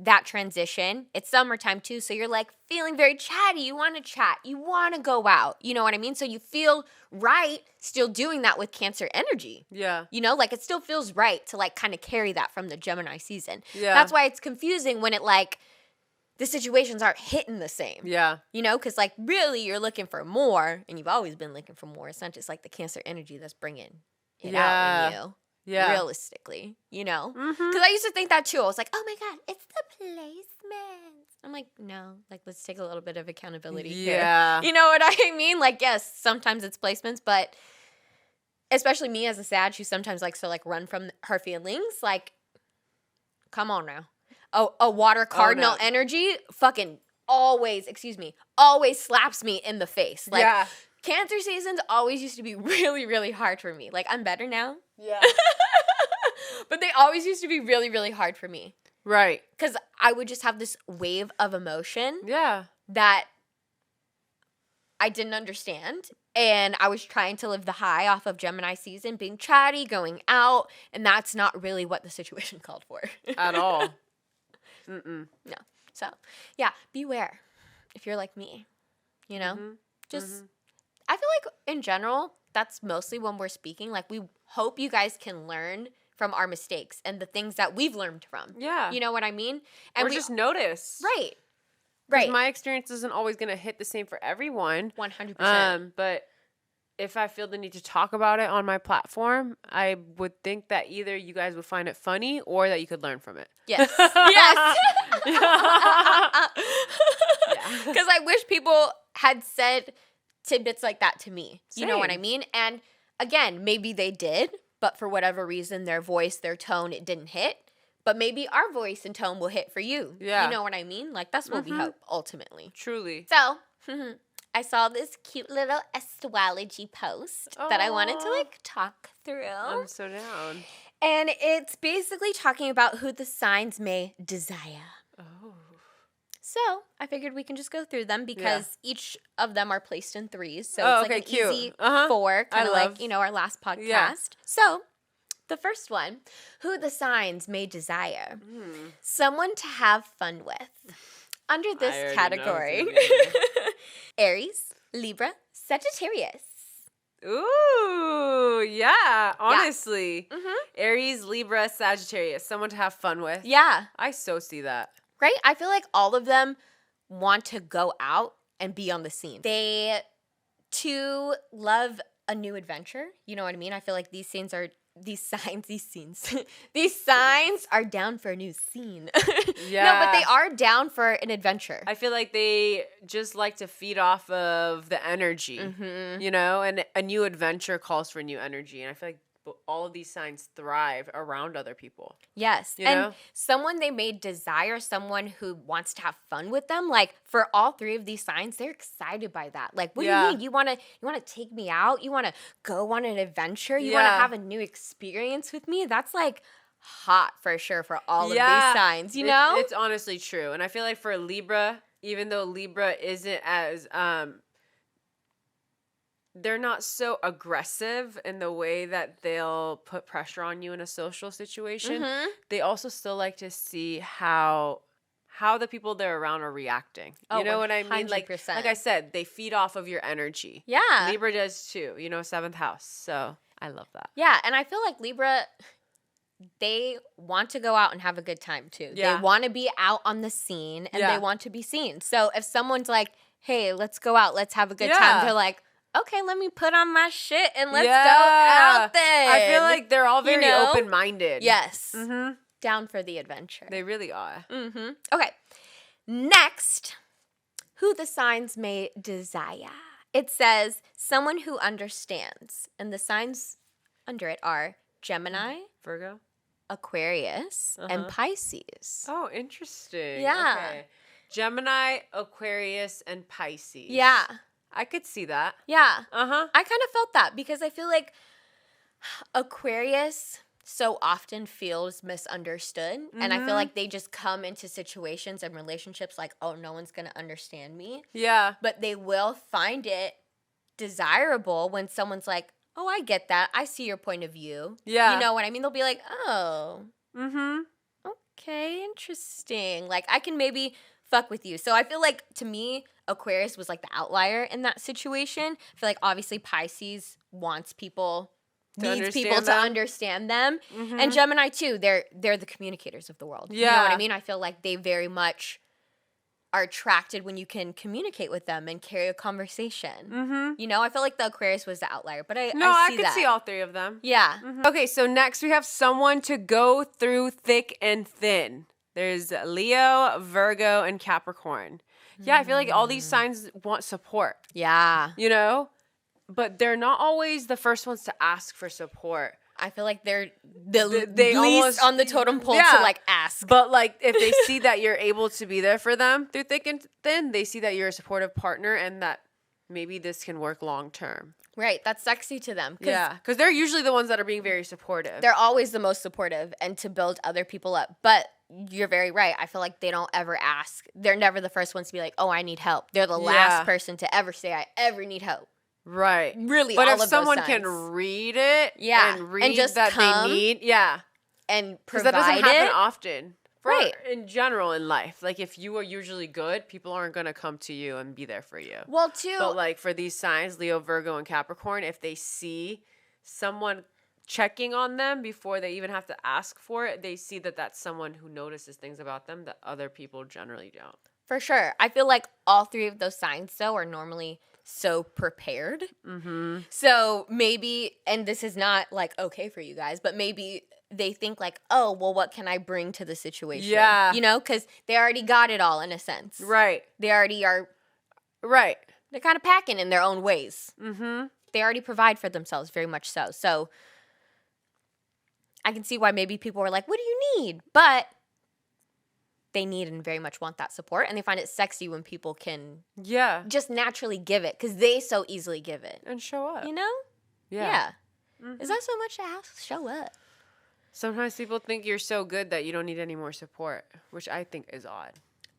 B: that transition, it's summertime too. So you're like feeling very chatty. You want to chat. You want to go out. You know what I mean? So you feel right still doing that with Cancer energy.
A: Yeah.
B: You know, like it still feels right to like kind of carry that from the Gemini season.
A: Yeah.
B: That's why it's confusing when it like the situations aren't hitting the same.
A: Yeah.
B: You know, because like really you're looking for more, and you've always been looking for more. It's not just like the Cancer energy that's bringing it out in you.
A: Yeah.
B: Realistically, you know?
A: Mm-hmm.
B: Because I used to think that too. I was like, oh my God, it's the placements. I'm like, no, like let's take a little bit of accountability here.
A: Yeah.
B: You know what I mean? Like, yes, sometimes it's placements, but especially me as a Sag who sometimes likes to like run from her feelings, like, come on now. A water cardinal
A: no.
B: energy fucking always slaps me in the face. Like,
A: yeah.
B: Cancer seasons always used to be really, really hard for me. Like, I'm better now.
A: Yeah.
B: But they always used to be really, really hard for me.
A: Right.
B: Because I would just have this wave of emotion
A: Yeah.
B: that I didn't understand. And I was trying to live the high off of Gemini season, being chatty, going out. And that's not really what the situation called for.
A: At all. Mm-mm.
B: No. So, yeah, beware if you're like me. You know?
A: Mhm.
B: Just, I feel like in general, that's mostly when we're speaking. Like, we hope you guys can learn from our mistakes and the things that we've learned from.
A: Yeah.
B: You know what I mean?
A: And
B: And
A: or just notice.
B: right.
A: 'Cause
B: Right.
A: my experience isn't always going to hit the same for everyone.
B: 100%.
A: But if I feel the need to talk about it on my platform, I would think that either you guys would find it funny or that you could learn from it.
B: Yes. Yes.
A: Yeah.
B: Because I wish people had said tidbits like that to me. You know what I
A: Same.
B: mean? And again, maybe they did, but for whatever reason, their voice, their tone, it didn't hit. But maybe our voice and tone will hit for you.
A: Yeah.
B: You know what I mean? Like, that's what we
A: Mhm.
B: hope, ultimately.
A: Truly.
B: So, I saw this cute little astrology post that I wanted to,
A: Aw.
B: like, talk through.
A: I'm so down.
B: And it's basically talking about who the signs may desire.
A: Oh.
B: So I figured we can just go through them because each of them are placed in threes. So
A: Oh,
B: it's
A: okay,
B: like an
A: cute.
B: easy
A: Uh-huh.
B: 4, kind of
A: love-
B: like, you know, our last podcast.
A: Yeah.
B: So the first one, who the signs may desire. Someone to have fun with. Under
A: I
B: this
A: already know
B: category,
A: who's gonna
B: Aries, Libra, Sagittarius.
A: Ooh, yeah. Honestly.
B: Mhm.
A: Aries, Libra, Sagittarius. Someone to have fun with.
B: Yeah.
A: I so see that.
B: Right? I feel like all of them want to go out and be on the scene. They, too, love a new adventure. You know what I mean? I feel like these signs are down for a new scene.
A: Yeah.
B: No, but they are down for an adventure.
A: I feel like they just like to feed off of the energy, you know, and a new adventure calls for new energy. And I feel like all of these signs thrive around other people.
B: Yes.
A: You
B: and
A: know?
B: someone they may desire, someone who wants to have fun with them. Like for all three of these signs, they're excited by that. Like, what do you mean? You wanna take me out? You wanna go on an adventure? You wanna have a new experience with me? That's like hot for sure for all of these signs, you know?
A: It's honestly true. And I feel like for Libra, even though Libra isn't as they're not so aggressive in the way that they'll put pressure on you in a social situation. They also still like to see how the people they're around are reacting. You know what I mean?
B: 100%.
A: Like I said, they feed off of your energy.
B: Yeah.
A: Libra does too, you know, 7th house. So I love that.
B: Yeah, and I feel like Libra, they want to go out and have a good time too.
A: Yeah.
B: They want to be out on the scene and
A: Yeah.
B: they want to be seen. So if someone's like, hey, let's go out, let's have a good time, they're like, okay, let me put on my shit and let's go out then.
A: I feel like they're all very open-minded.
B: Yes.
A: Mm-hmm.
B: Down for the adventure.
A: They really are.
B: Mm-hmm. Okay. Next, who the signs may desire. It says someone who understands. And the signs under it are Gemini,
A: Virgo,
B: Aquarius, and Pisces.
A: Oh, interesting.
B: Yeah.
A: Okay. Gemini, Aquarius, and Pisces.
B: Yeah.
A: I could see that.
B: Yeah.
A: Uh-huh.
B: I kind of felt that because I feel like Aquarius so often feels misunderstood. And I feel like they just come into situations and relationships like, oh, no one's going to understand me.
A: Yeah.
B: But they will find it desirable when someone's like, oh, I get that. I see your point of view.
A: Yeah.
B: You know what I mean? They'll be like, oh,
A: Mm-hmm.
B: okay, interesting. Like, I can maybe fuck with you. So I feel like, to me, Aquarius was like the outlier in that situation. I feel like, obviously, Pisces needs people to understand them.
A: Mm-hmm.
B: And Gemini, too. They're the communicators of the world.
A: Yeah.
B: You know what I mean? I feel like they very much are attracted when you can communicate with them and carry a conversation.
A: Mm-hmm.
B: You know, I feel like the Aquarius was the outlier, but I
A: could see all three of them.
B: Yeah.
A: Mm-hmm. Okay, so next we have someone to go through thick and thin. There's Leo, Virgo, and Capricorn. Yeah, I feel like all these signs want support.
B: Yeah.
A: You know? But they're not always the first ones to ask for support.
B: I feel like they're the
A: they
B: least
A: almost,
B: on the totem pole to like ask.
A: But like if they see that you're able to be there for them through thick and thin, they see that you're a supportive partner and that maybe this can work long term.
B: Right, that's sexy to them.
A: Yeah, because they're usually the ones that are being very supportive.
B: They're always the most supportive and to build other people up. But you're very right. I feel like they don't ever ask. They're never the first ones to be like, oh, I need help. They're the last person to ever say, I ever need help.
A: Right.
B: Really,
A: but
B: all
A: if
B: of
A: someone
B: those
A: can
B: signs.
A: read it and read
B: just
A: that
B: come
A: they need,
B: and
A: because
B: provide
A: that doesn't happen
B: it.
A: often.
B: Right.
A: In general in life. Like if you are usually good, people aren't going to come to you and be there for you.
B: Well, too.
A: But like for these signs, Leo, Virgo, and Capricorn, if they see someone checking on them before they even have to ask for it, they see that that's someone who notices things about them that other people generally don't.
B: For sure. I feel like all three of those signs, though, are normally so prepared.
A: Mm-hmm.
B: So maybe, and this is not like okay for you guys, but maybe they think like, oh, well, what can I bring to the situation?
A: Yeah.
B: You know, because they already got it all in a sense.
A: Right.
B: They already are.
A: Right.
B: They're kind of packing in their own ways.
A: Mm-hmm.
B: They already provide for themselves, very much so. So I can see why maybe people are like, what do you need? But they need and very much want that support. And they find it sexy when people can just naturally give it because they so easily give it.
A: And show up.
B: You know?
A: Yeah.
B: Mm-hmm. Is that so much to ask? Show up.
A: Sometimes people think you're so good that you don't need any more support, which I think is odd.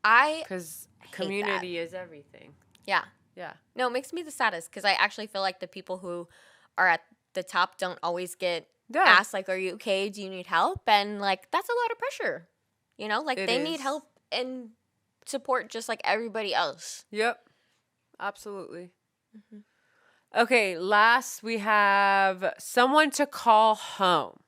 A: Because community is everything.
B: Yeah.
A: Yeah.
B: No, it makes me the saddest because I actually feel like the people who are at the top don't always get asked, like, are you okay? Do you need help? And, like, that's a lot of pressure. You know? Like, they need help and support just like everybody else.
A: Yep. Absolutely. Mm-hmm. Okay, last we have someone to call home.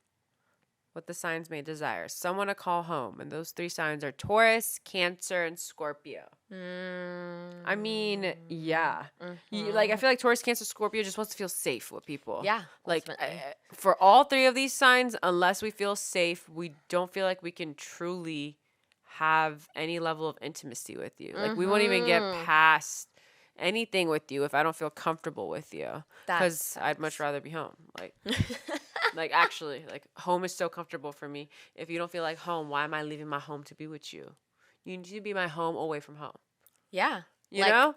A: What the signs may desire. Someone to call home. And those three signs are Taurus, Cancer, and Scorpio. I'm I mean, yeah. I feel like Taurus, Cancer, Scorpio just wants to feel safe with people.
B: Yeah.
A: Like,
B: ultimately.
A: for all three of these signs, unless we feel safe, we don't feel like we can truly have any level of intimacy with you. Like, we won't even get past anything with you if I don't feel comfortable with you. Because I'd much rather be home. Like, actually, like, home is so comfortable for me. If you don't feel like home, why am I leaving my home to be with you? You need to be my home away from home.
B: Yeah.
A: You know?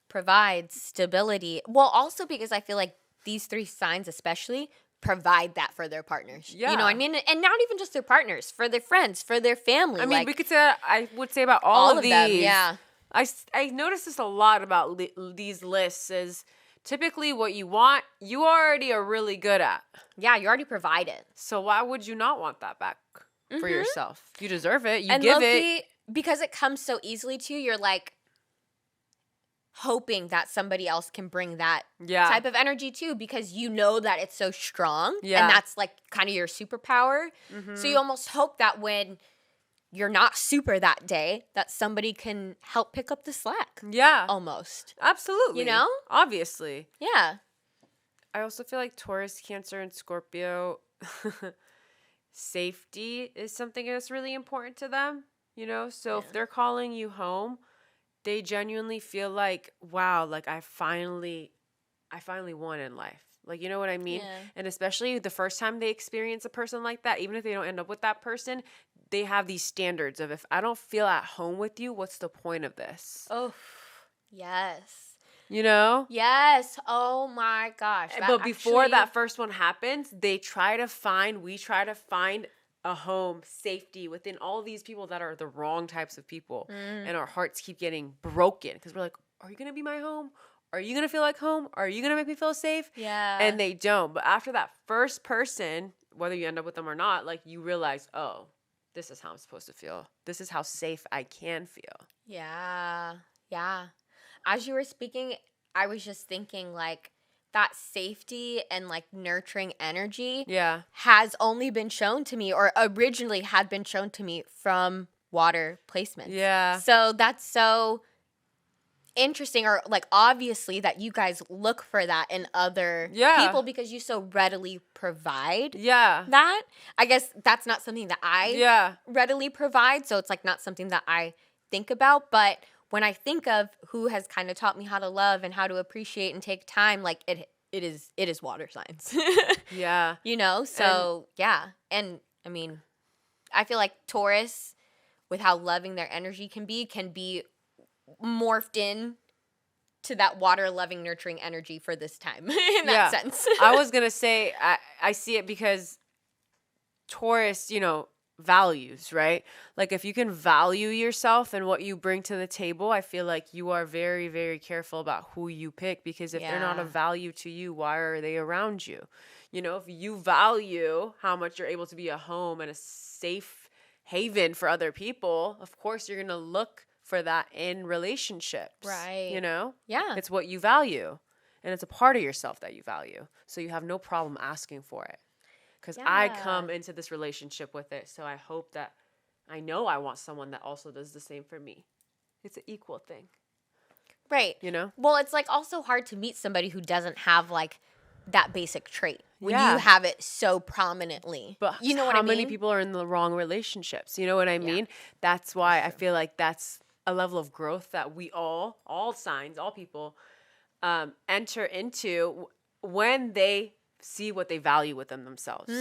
B: Provide stability. Well, also because I feel like these three signs especially provide that for their partners.
A: Yeah.
B: You know what I mean? And not even just their partners, for their friends, for their family.
A: I mean, we could say that, I would say about all of these.
B: Them, yeah.
A: I noticed this a lot about these lists is typically what you want, you already are really good at.
B: Yeah, you already provide it.
A: So why would you not want that back for yourself? You deserve it. You
B: and
A: give
B: low-key,
A: it.
B: Because it comes so easily to you, you're like hoping that somebody else can bring that type of energy too, because you know that it's so strong.
A: Yeah.
B: And that's like kind of your superpower. So you almost hope that when you're not super that day, that somebody can help pick up the slack.
A: Yeah.
B: Almost.
A: Absolutely.
B: You know?
A: Obviously.
B: Yeah.
A: I also feel like Taurus, Cancer, and Scorpio, safety is something that's really important to them. You know? So if they're calling you home, they genuinely feel like, wow, like I finally won in life. Like, you know what I mean?
B: Yeah.
A: And especially the first time they experience a person like that, even if they don't end up with that person, they have these standards of, if I don't feel at home with you, what's the point of this?
B: Oh, yes.
A: You know?
B: Yes. Oh my gosh.
A: But before that first one happens, we try to find a home, safety within all these people that are the wrong types of people. And our hearts keep getting broken because we're like, are you going to be my home? Are you going to feel like home? Are you going to make me feel safe?
B: Yeah.
A: And they don't. But after that first person, whether you end up with them or not, like you realize, oh, this is how I'm supposed to feel. This is how safe I can feel.
B: Yeah. Yeah. As you were speaking, I was just thinking like that safety and like nurturing energy has only been shown to me, or originally had been shown to me, from water placements.
A: Yeah.
B: So that's so interesting, or like obviously that you guys look for that in other people because you so readily provide that. I guess that's not something that I readily provide, so it's like not something that I think about. But when I think of who has kind of taught me how to love and how to appreciate and take time, like it is water signs.
A: Yeah.
B: You know? So and I mean, I feel like Taurus, with how loving their energy can be morphed in to that water loving, nurturing energy for this time in that sense.
A: I was going to say, I see it because Taurus, you know, values, right? Like if you can value yourself and what you bring to the table, I feel like you are very, very careful about who you pick, because if they're not of value to you, why are they around you? You know, if you value how much you're able to be a home and a safe haven for other people, of course you're going to look for that in relationships.
B: Right.
A: You know?
B: Yeah.
A: It's what you value. And it's a part of yourself that you value. So you have no problem asking for it. Because I come into this relationship with it. So I hope that I know I want someone that also does the same for me. It's an equal thing.
B: Right.
A: You know?
B: Well, it's like also hard to meet somebody who doesn't have like that basic trait when you have it so prominently.
A: But
B: you know what I mean?
A: How many people are in the wrong relationships? You know what I mean? That's why I feel like that's a level of growth that we all signs, all people enter into when they see what they value within themselves.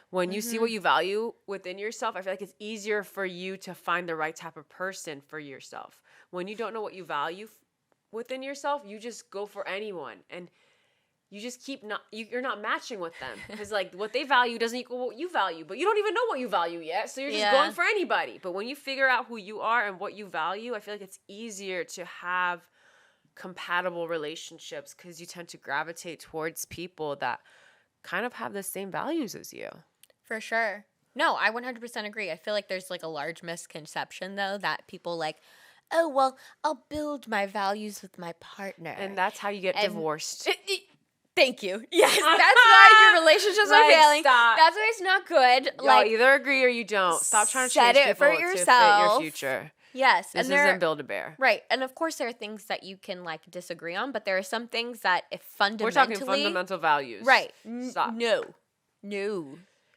A: When you see what you value within yourself, I feel like it's easier for you to find the right type of person for yourself. When you don't know what you value within yourself, you just go for anyone, and you just keep you're not matching with them, because like what they value doesn't equal what you value, but you don't even know what you value yet, so you're just going for anybody. But when you figure out who you are and what you value, I feel like it's easier to have compatible relationships, because you tend to gravitate towards people that kind of have the same values as you.
B: For sure. No, I 100% agree. I feel like there's like a large misconception though that people like, oh, well, I'll build my values with my partner.
A: And that's how you get divorced.
B: Thank you. Yes, that's why your relationships are failing.
A: Stop.
B: That's why it's not good.
A: Y'all either agree or you don't. Stop trying to change people
B: for
A: to fit
B: yourself.
A: your future.
B: Yes.
A: This
B: and
A: isn't Build-A-Bear.
B: Right. And of course there are things that you can like disagree on, but there are some things that if fundamentally.
A: We're talking fundamental values.
B: Right.
A: Stop.
B: No.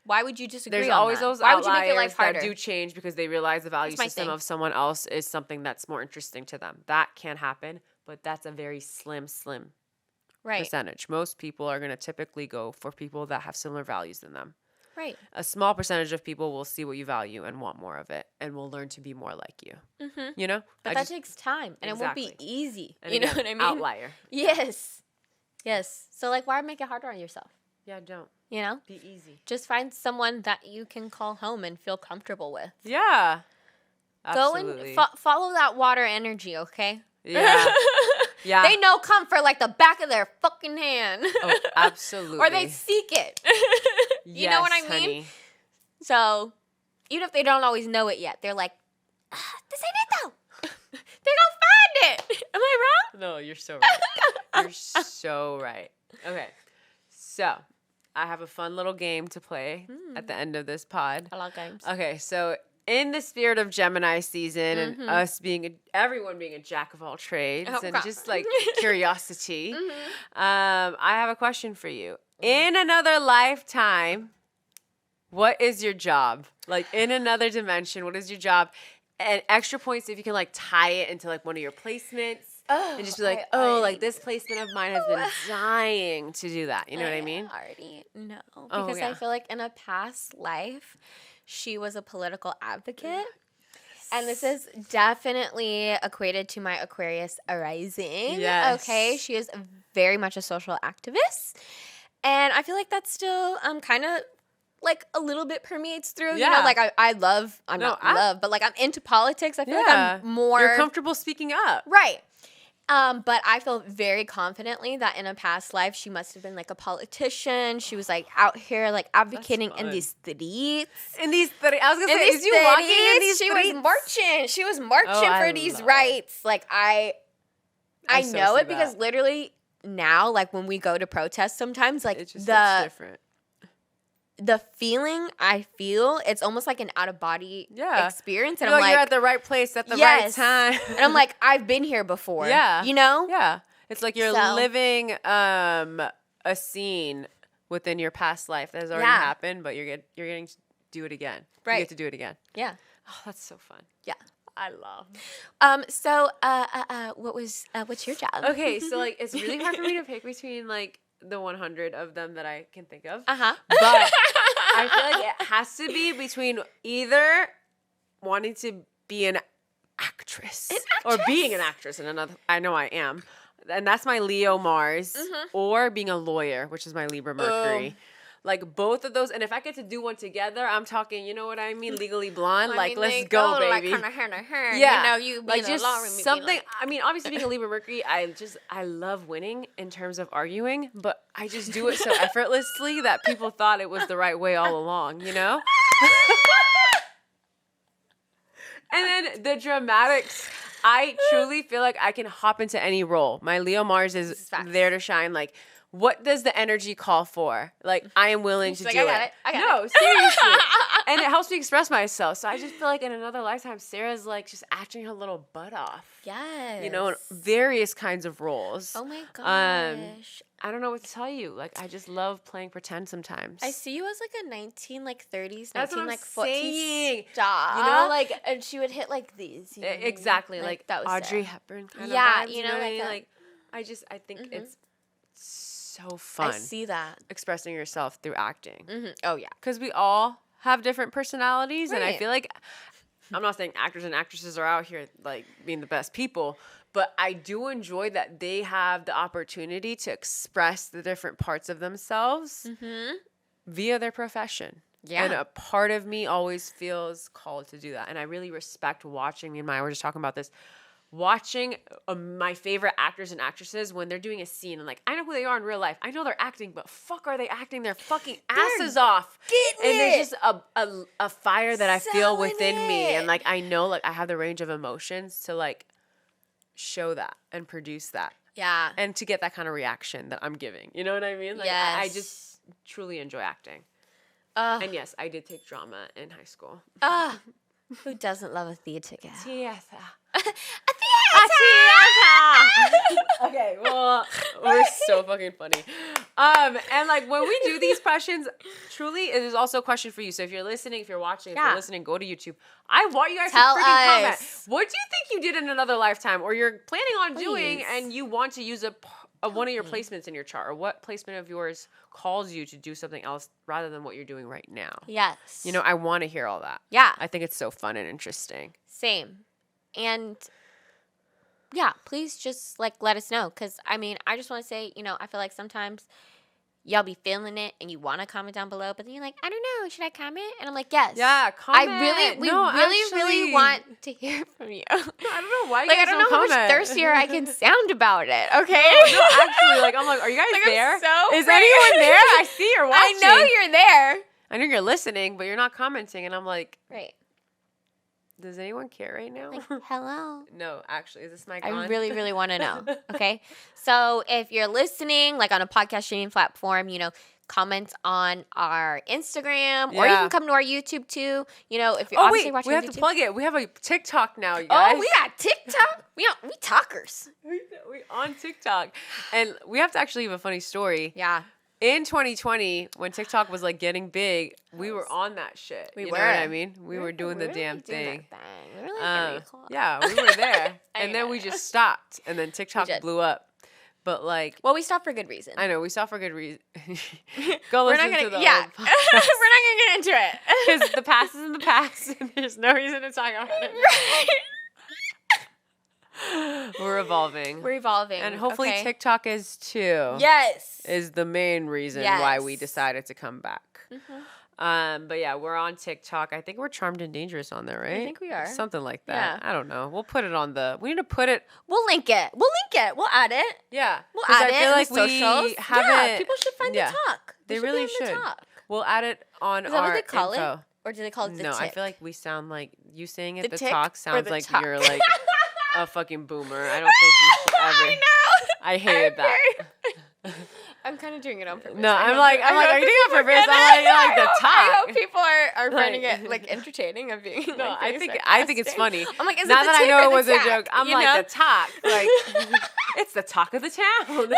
B: Why would you disagree
A: There's
B: on
A: always
B: that?
A: those
B: Why would you make your
A: outliers
B: life harder?
A: that do change because they realize the value
B: That's my
A: system
B: thing.
A: of someone else is something that's more interesting to them. That can happen, but that's a very slim
B: Right.
A: percentage. Most people are going to typically go for people that have similar values than them.
B: Right.
A: A small percentage of people will see what you value and want more of it and will learn to be more like you.
B: Mm-hmm.
A: You know?
B: But that takes time and it won't be easy.
A: And
B: you
A: again,
B: know what I mean?
A: Outlier.
B: Yes. Yes. So like why make it harder on yourself?
A: Yeah, don't.
B: You know?
A: Be easy.
B: Just find someone that you can call home and feel comfortable with.
A: Yeah. Absolutely.
B: Go and follow that water energy, okay?
A: Yeah. Yeah.
B: They know comfort like the back of their fucking hand.
A: Oh, absolutely.
B: Or they seek it. You know what I mean?
A: Honey.
B: So, even if they don't always know it yet, they're like, this ain't it though. They don't find it. Am I wrong?
A: No, you're so right. You're so right. Okay. So, I have a fun little game to play at the end of this pod.
B: I love games.
A: Okay, so in the spirit of Gemini season and us everyone being a jack of all trades and just like curiosity, I have a question for you. In another lifetime, what is your job? Like in another dimension, what is your job? And extra points if you can like tie it into like one of your placements. And just be like, like this placement of mine has been dying to do that. You know what I mean?
B: I already know. Because I feel like in a past life, she was a political advocate. And this is definitely equated to my Aquarius rising.
A: Yes.
B: Okay. She is very much a social activist. And I feel like that's still kind of like a little bit permeates through. You know, like but like I'm into politics. I feel like I'm more.
A: You're comfortable speaking up.
B: Right. But I feel very confidently that in a past life, she must have been like a politician. She was like out here like advocating in these streets.
A: In these streets. I was going to say, is you walking in these streets?
B: She was marching for these rights. Like I know it because literally now, like when we go to protest sometimes, like
A: it's just different.
B: The feeling I feel, it's almost like an out-of-body experience. And
A: I'm like, you're at the right place at the right time.
B: And I'm like, I've been here before. Yeah. You know?
A: Yeah. It's like you're living a scene within your past life that has already happened, but you're getting to do it again.
B: Right.
A: You get to do it again.
B: Yeah.
A: Oh, that's so fun.
B: Yeah.
A: I love.
B: What's your job?
A: Okay, so like it's really hard for me to pick between like the 100 of them that I can think of. But I feel like it has to be between either wanting to be an actress or being an actress in another. I know I am. And that's my Leo Mars, or being a lawyer, which is my Libra Mercury. Like both of those, and if I get to do one together, I'm talking, you know what I mean, Legally Blonde. Like, let's go, baby.
B: Like, her.
A: Yeah,
B: you know, you
A: like just something.
B: like,
A: I mean, obviously being a Libra Mercury, I love winning in terms of arguing, but I just do it so effortlessly that people thought it was the right way all along, you know. And then the dramatics. I truly feel like I can hop into any role. My Leo Mars is there to shine. Like, what does the energy call for? Like, I am willing to do it.
B: I got it.
A: Seriously. And it helps me express myself. So I just feel like in another lifetime, Sarah's like just acting her little butt off.
B: Yes.
A: You know, in various kinds of roles.
B: Oh my gosh.
A: I don't know what to tell you. Like, I just love playing pretend sometimes.
B: I see you as like a 30s,
A: That's
B: 19
A: what
B: like
A: I'm
B: 40s
A: saying.
B: star.
A: You know, like,
B: and she would hit like these. You know
A: exactly, like
B: that was
A: Audrey
B: it.
A: Hepburn kind of
B: Yeah,
A: vibes,
B: you know,
A: what I
B: like
A: mean?
B: that.
A: Like, I think it's so fun.
B: I see that.
A: Expressing yourself through acting.
B: Oh yeah.
A: Because we all have different personalities, and I
B: Right.
A: feel like I'm not saying actors and actresses are out here like being the best people, but I do enjoy that they have the opportunity to express the different parts of themselves via their profession.
B: Yeah.
A: And a part of me always feels called to do that. And I really respect watching, me and Maya were just talking about this, watching my favorite actors and actresses when they're doing a scene and like, I know who they are in real life. I know they're acting, but fuck are they acting their fucking asses off. And there's just a fire that I feel within me. And like, I know like I have the range of emotions to like show that and produce that.
B: Yeah.
A: And to get that kind of reaction that I'm giving. You know what I mean? Like I just truly enjoy acting. And yes, I did take drama in high school.
B: Who doesn't love a theater?
A: Theater.
B: A theater!
A: Okay, well, we're so fucking funny. And like when we do these questions, truly, it is also a question for you. So if you're listening, if you're watching, if you're listening, go to YouTube. I want you guys
B: Tell
A: to freaking comment.
B: us.
A: What do you think you did in another lifetime, or you're planning on doing, and you want to use one of your placements in your chart, or what placement of yours calls you to do something else rather than what you're doing right now?
B: Yes.
A: You know, I want to hear all that.
B: Yeah.
A: I think it's so fun and interesting.
B: Same. And yeah, please just like let us know. Because I mean, I just want to say, you know, I feel like sometimes y'all be feeling it and you want to comment down below, but then you're like, I don't know, should I comment? And I'm like, yes.
A: Yeah, comment.
B: We really want to hear from you.
A: No, I don't know why you
B: like,
A: guys
B: I don't know
A: comment.
B: how much thirstier I can sound about it, okay?
A: No, actually, like, I'm like, are you guys
B: Like,
A: there?
B: I'm so
A: Is anyone there? I see you're watching.
B: I know you're there.
A: I know you're listening, but you're not commenting. And I'm like,
B: Right.
A: does anyone care right now?
B: Like, hello.
A: No, actually, is this mic
B: I
A: on?
B: really, really want to know. Okay. So if you're listening, like on a podcast streaming platform, you know, comment on our Instagram, or you can come to our YouTube too. You know, if you're obviously watching
A: we have
B: YouTube.
A: to plug it. We have a TikTok now, you guys.
B: Oh, we got TikTok. we talkers.
A: We on TikTok, and we have to actually have a funny story.
B: Yeah.
A: In 2020, when TikTok was like getting big, we were on that shit.
B: We
A: you
B: were.
A: know what I mean? We were doing the damn thing.
B: We were like,
A: yeah, we were there,
B: I
A: and then
B: know.
A: we just stopped, and then TikTok blew up. But like,
B: well, we stopped for good reason.
A: I know we stopped for good reason. Go
B: We're
A: listen
B: not gonna,
A: to the
B: yeah.
A: old
B: We're not gonna get into it
A: because the past is in the past, and there's no reason to talk about it. We're evolving.
B: We're evolving,
A: and hopefully TikTok is too.
B: Yes,
A: is the main reason why we decided to come back. But yeah, we're on TikTok. I think we're Charmed and Dangerous on there, right?
B: I think we are.
A: Something like that.
B: Yeah.
A: I don't know. We'll put it on the. We need to put it.
B: We'll link it. We'll add it.
A: Yeah.
B: We'll add
A: I feel
B: it
A: like
B: in the socials.
A: haven't.
B: People should find the talk.
A: They really should. We'll add it on
B: Is that
A: our
B: what they call
A: info.
B: it? Or do they call it the
A: No,
B: tick?
A: I feel like we sound like you saying it.
B: The
A: The
B: tick
A: talk
B: or
A: sounds
B: the
A: like
B: talk?
A: you're like a fucking boomer. I don't think you should ever.
B: I know.
A: I hated that.
B: I'm kind of doing it on purpose.
A: No, I'm like, are you doing it on purpose? I'm like the talk.
B: I hope people are finding it like entertaining of being.
A: No,
B: like,
A: I think it's funny.
B: I'm like, is
A: now
B: it the
A: that I
B: tick
A: know
B: or
A: it
B: the
A: was a
B: tack?
A: joke, I'm
B: You
A: like
B: know?
A: the talk. Like it's the talk of the town.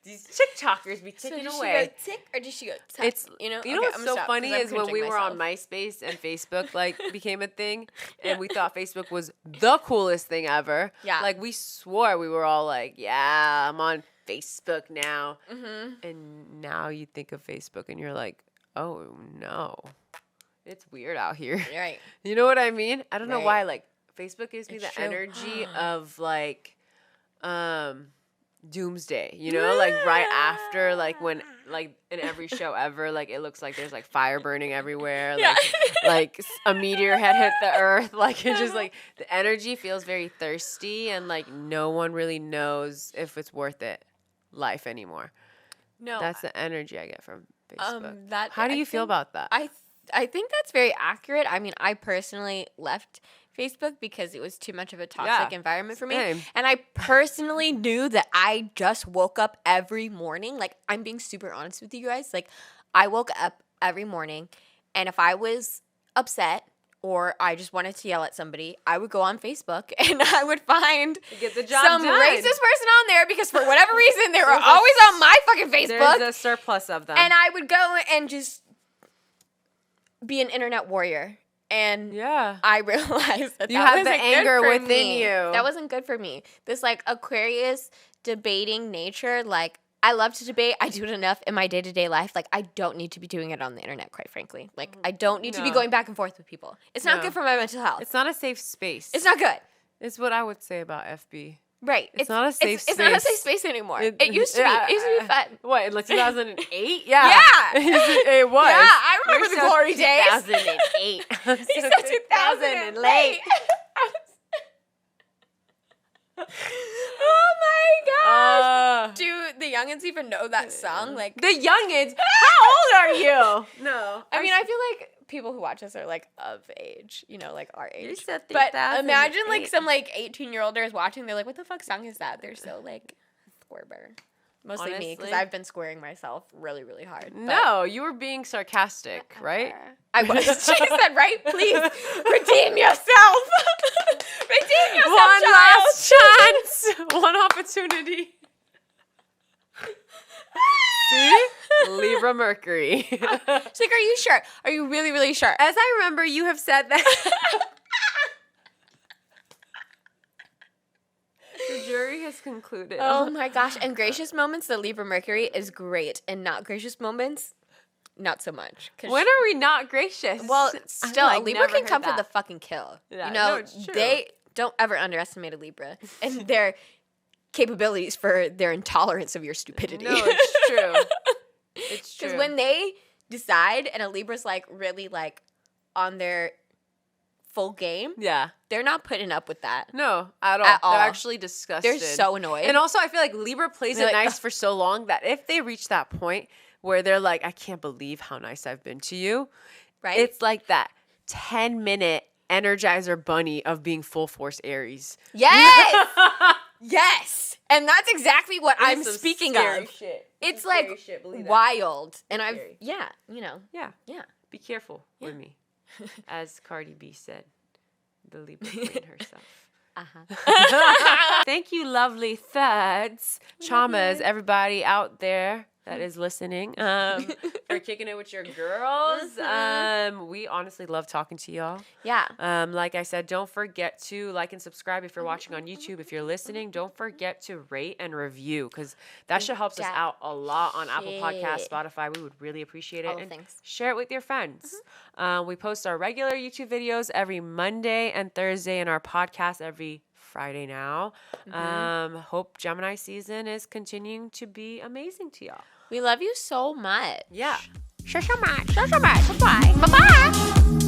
A: These TikTokers be
B: So
A: ticking
B: did
A: away.
B: she go tick or did she go tack?
A: It's
B: you know
A: okay, what's so funny is when we were on MySpace and Facebook like became a thing, and we thought Facebook was the coolest thing ever.
B: Yeah,
A: like we swore we were all like, yeah, I'm on Facebook now. And now you think of Facebook and you're like, oh no, it's weird out here.
B: Right.
A: You know what I mean? I don't know
B: Right.
A: why. Like Facebook gives me
B: It's
A: the
B: true.
A: energy of like, doomsday, you know, like right after, like when, like in every show ever, like it looks like there's like fire burning everywhere,
B: Yeah.
A: like a meteor had hit the earth, like it just like the energy feels very thirsty, and like no one really knows if it's worth it life anymore.
B: No,
A: That's the energy I get from Facebook.
B: that
A: How do you feel about that?
B: I think that's very accurate. I mean, I personally left Facebook because it was too much of a toxic environment for me.
A: Same.
B: And I personally knew that I just woke up every morning. Like, I'm being super honest with you guys. Like, I woke up every morning, and if I was upset or I just wanted to yell at somebody, I would go on Facebook and I would find
A: Get the job
B: some
A: done.
B: racist person on there because for whatever reason, they were always on my fucking Facebook.
A: There's a surplus of them.
B: And I would go and just be an internet warrior. And I realized that
A: you
B: that
A: have
B: wasn't
A: the anger
B: good for
A: within
B: me.
A: you.
B: That wasn't good for me. This like Aquarius debating nature, like I love to debate. I do it enough in my day-to-day life. Like I don't need to be doing it on the internet, quite frankly. Like I don't need to be going back and forth with people. It's not good for my mental health.
A: It's not a safe space.
B: It's not good.
A: It's what I would say about FB.
B: Right.
A: It's not a safe space.
B: It's not a safe space anymore. It used to be. It used to be fun.
A: What, in like 2008? Yeah.
B: Yeah.
A: It was.
B: Yeah, I remember the glory days.
A: 2008.
B: He said 2000 and late. Oh my gosh. Do the youngins even know that song? Like
A: the youngins? How old are you? No.
B: I mean, I feel like people who watch us are like of age, you know, like our age.
A: said
B: But
A: 2008.
B: imagine like some like 18-year-old is watching. They're like, "What the fuck song is that?" They're so like Thorber. Mostly me, because
A: honestly.
B: I've been squaring myself really, really hard. but-
A: No, you were being sarcastic, right?
B: I was. She said, right? Please, redeem yourself. Redeem yourself,
A: One
B: child.
A: last chance. One opportunity. See? Libra Mercury.
B: She's like, are you sure? Are you really, really sure?
A: As I remember, you have said that. The jury has concluded.
B: Oh my gosh. And gracious moments, the Libra Mercury is great. And not gracious moments, not so much. 'Cause
A: When are we not gracious?
B: well,
A: I've,
B: still,
A: like,
B: a Libra
A: never
B: can
A: heard
B: come for
A: that.
B: the fucking kill.
A: Yeah,
B: You know,
A: no, it's true.
B: they don't ever underestimate a Libra and their capabilities for their intolerance of your stupidity.
A: No, it's true. It's true.
B: Because when they decide and a Libra's like really like on their full game,
A: yeah.
B: they're not putting up with that.
A: No, at all.
B: At all.
A: They're actually disgusted.
B: They're so annoyed.
A: And also, I feel like Libra plays
B: They're
A: it
B: like,
A: nice for so long that if they reach that point where they're like, I can't believe how nice I've been to you,
B: right?
A: it's like that 10-minute Energizer bunny of being full force Aries.
B: Yes! Yes! And that's exactly what I'm
A: Some
B: speaking
A: scary
B: of.
A: shit.
B: It's
A: Some
B: like
A: scary shit, believe that.
B: wild. And I've,
A: Scary.
B: yeah, you know,
A: Yeah.
B: yeah.
A: Be careful with me. As Cardi B said, the Libra queen herself.
B: Uh-huh.
A: Thank you, lovely thirds, Chamas, everybody out there that is listening, for kicking it with your girls. We honestly love talking to y'all.
B: Yeah.
A: Like I said, don't forget to like and subscribe if you're watching on YouTube. If you're listening, don't forget to rate and review because that shit helps us out a lot on Apple Podcasts, Spotify. We would really appreciate it.
B: All the
A: And
B: things.
A: share it with your friends. We post our regular YouTube videos every Monday and Thursday and our podcast every Friday now. Hope Gemini season is continuing to be amazing to y'all.
B: We love you so much.
A: Yeah.
B: So much. Bye-bye. Bye-bye.